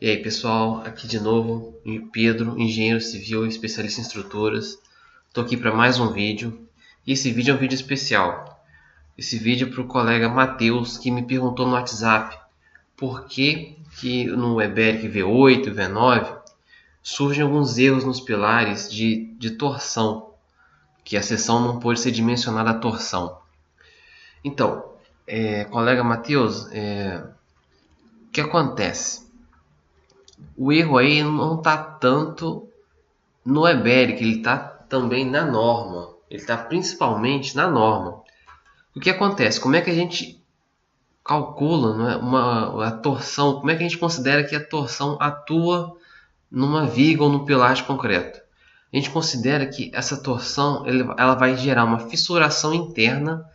E aí pessoal, aqui de novo, Pedro, engenheiro civil e especialista em estruturas. Estou aqui para mais um vídeo. E esse vídeo é um vídeo especial. Esse vídeo é para o colega Matheus, que me perguntou no WhatsApp por que no EBERIC V8 e V9 surgem alguns erros nos pilares de torção, que a seção não pôde ser dimensionada a torção. Então, colega Matheus, o que acontece? O erro aí não está tanto no EBERIC, ele está também na norma. Ele está principalmente na norma. O que acontece? Como é que a gente calcula, não é, a torção? Como é que a gente considera que a torção atua numa viga ou num pilar de concreto? A gente considera que essa torção ela vai gerar uma fissuração interna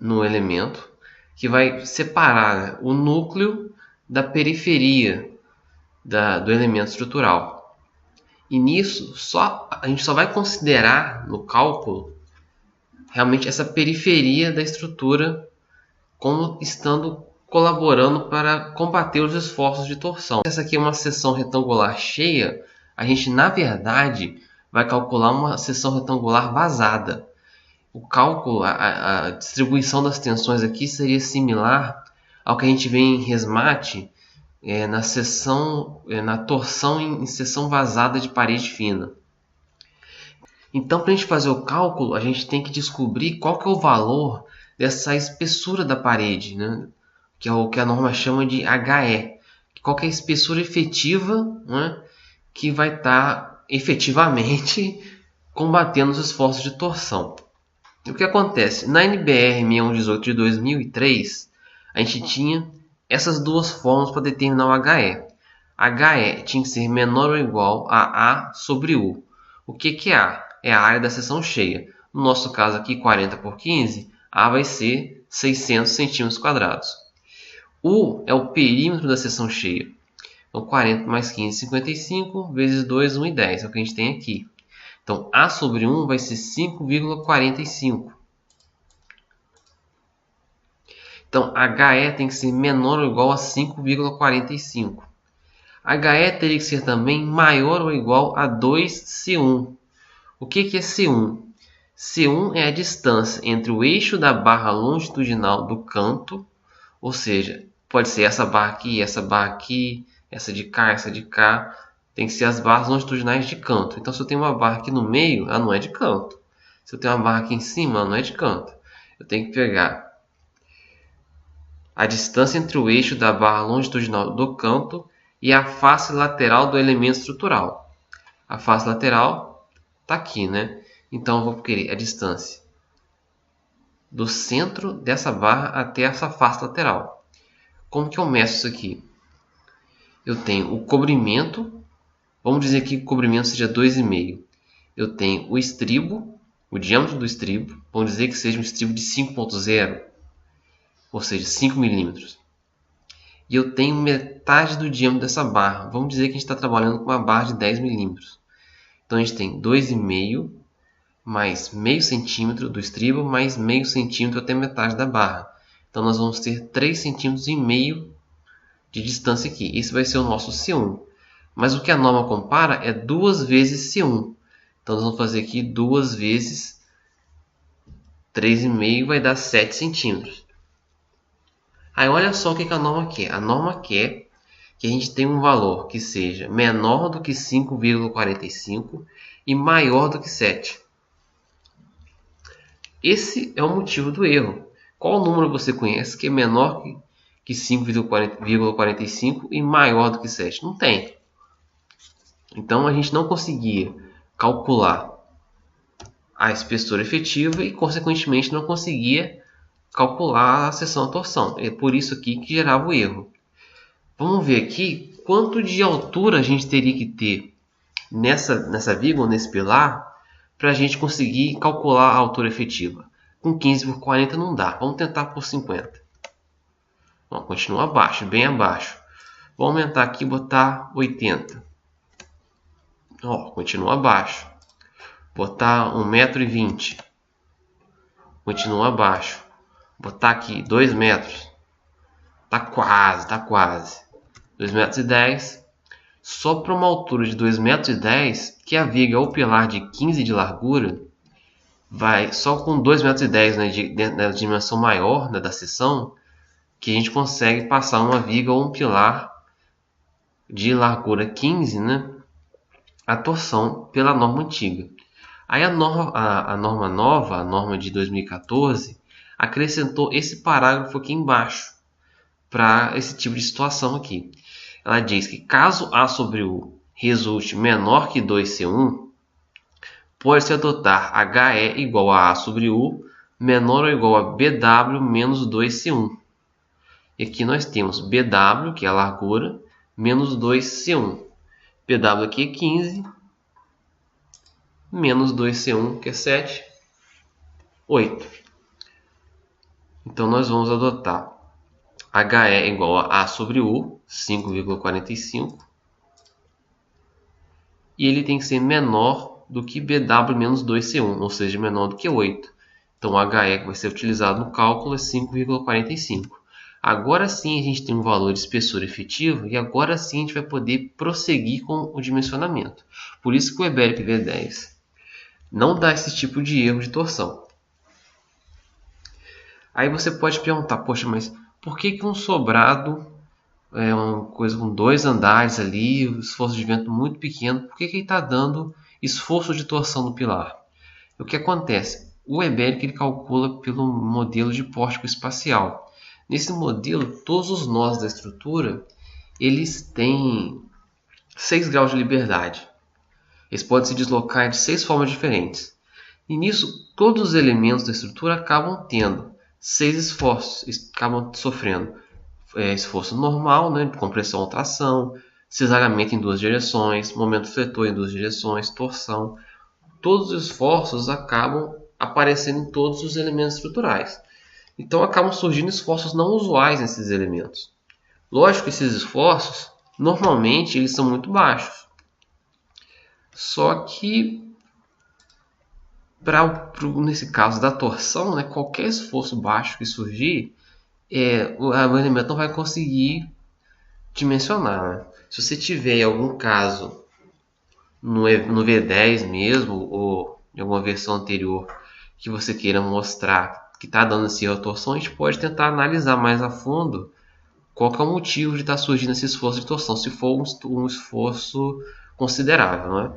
no elemento que vai separar, né, o núcleo da periferia do elemento estrutural. E nisso a gente só vai considerar no cálculo realmente essa periferia da estrutura como estando colaborando para combater os esforços de torção. Essa aqui é uma seção retangular cheia, a gente na verdade vai calcular uma seção retangular vazada. O cálculo, a distribuição das tensões aqui seria similar ao que a gente vê em resmate na torção em seção vazada de parede fina. Então, para a gente fazer o cálculo, a gente tem que descobrir qual que é o valor dessa espessura da parede, né? Que é o que a norma chama de HE. Qual que é a espessura efetiva, né? Que vai estar efetivamente combatendo os esforços de torção. E o que acontece? Na NBR 6118 de 2003, a gente tinha essas duas fórmulas para determinar o HE. HE tinha que ser menor ou igual a A sobre U. O que é A? É a área da seção cheia. No nosso caso aqui, 40 por 15, A vai ser 600 centímetros quadrados. U é o perímetro da seção cheia. Então, 40 mais 15, 55, vezes 2, 1,10. É o que a gente tem aqui. Então, A sobre 1 vai ser 5,45. Então, HE tem que ser menor ou igual a 5,45. HE teria que ser também maior ou igual a 2C1. O que é C1? C1 é a distância entre o eixo da barra longitudinal do canto, ou seja, pode ser essa barra aqui, essa de cá, tem que ser as barras longitudinais de canto. Então, se eu tenho uma barra aqui no meio, ela não é de canto. Se eu tenho uma barra aqui em cima, ela não é de canto. Eu tenho que pegar a distância entre o eixo da barra longitudinal do canto e a face lateral do elemento estrutural. A face lateral está aqui, né? Então eu vou querer a distância do centro dessa barra até essa face lateral. Como que eu meço isso aqui? Eu tenho o cobrimento, vamos dizer que o cobrimento seja 2,5. Eu tenho o estribo, o diâmetro do estribo, vamos dizer que seja um estribo de 5,0. Ou seja, 5 milímetros. E eu tenho metade do diâmetro dessa barra. Vamos dizer que a gente está trabalhando com uma barra de 10 milímetros. Então a gente tem 2,5 mais meio centímetro do estribo mais meio centímetro até metade da barra. Então nós vamos ter 3,5 centímetros de distância aqui. Esse vai ser o nosso C1. Mas o que a norma compara é 2 vezes C1. Então nós vamos fazer aqui 2 vezes 3,5 vai dar 7 centímetros. Aí olha só o que a norma quer. A norma quer que a gente tenha um valor que seja menor do que 5,45 e maior do que 7. Esse é o motivo do erro. Qual número você conhece que é menor que 5,45 e maior do que 7? Não tem. Então a gente não conseguia calcular a espessura efetiva e, consequentemente, não conseguia calcular a seção à torção. É por isso aqui que gerava o erro. Vamos ver aqui quanto de altura a gente teria que ter nessa viga ou nesse pilar para a gente conseguir calcular a altura efetiva. Com 15 por 40 não dá. Vamos tentar por 50. Bom, continua abaixo, bem abaixo. Vou aumentar aqui e botar 80. Continua abaixo. Botar 1,20 m. Continua abaixo. Botar aqui 2 metros. Tá quase. 2,10 m. Só para uma altura de 2,10 m, que a viga ou pilar de 15 de largura, vai só com 2,10 m, né, na dimensão maior, né, da seção, que a gente consegue passar uma viga ou um pilar de largura 15, né, a torção pela norma antiga. Aí a norma nova, a norma de 2014, acrescentou esse parágrafo aqui embaixo para esse tipo de situação aqui. Ela diz que caso A sobre U resulte menor que 2C1, pode-se adotar HE igual a A sobre U menor ou igual a BW menos 2C1. E aqui nós temos BW, que é a largura, menos 2C1. BW aqui é 15, menos 2C1, que é 7, 8. Então nós vamos adotar HE igual a A sobre U, 5,45. E ele tem que ser menor do que BW menos 2C1, ou seja, menor do que 8. Então o HE que vai ser utilizado no cálculo é 5,45. Agora sim a gente tem um valor de espessura efetivo e agora sim a gente vai poder prosseguir com o dimensionamento. Por isso que o EBERIP V10 não dá esse tipo de erro de torção. Aí você pode perguntar, poxa, mas por que um sobrado é uma coisa com 2 andares ali, o esforço de vento muito pequeno, por que ele está dando esforço de torção no pilar? O que acontece? O EBERIP ele calcula pelo modelo de pórtico espacial. Nesse modelo, todos os nós da estrutura eles têm 6 graus de liberdade. Eles podem se deslocar de 6 formas diferentes. E nisso, todos os elementos da estrutura acabam tendo 6 esforços, acabam sofrendo esforço normal, né, compressão ou tração, cisalhamento em 2 direções, momento fletor em 2 direções, torção. Todos os esforços acabam aparecendo em todos os elementos estruturais. Então acabam surgindo esforços não usuais nesses elementos. Lógico que esses esforços, normalmente, eles são muito baixos. Só que, nesse caso da torção, né, qualquer esforço baixo que surgir, o elemento não vai conseguir dimensionar. Né? Se você tiver algum caso no V10 mesmo, ou em alguma versão anterior, que você queira mostrar que está dando esse erro de torção, a gente pode tentar analisar mais a fundo qual que é o motivo de estar surgindo esse esforço de torção, se for um esforço considerável. Não é?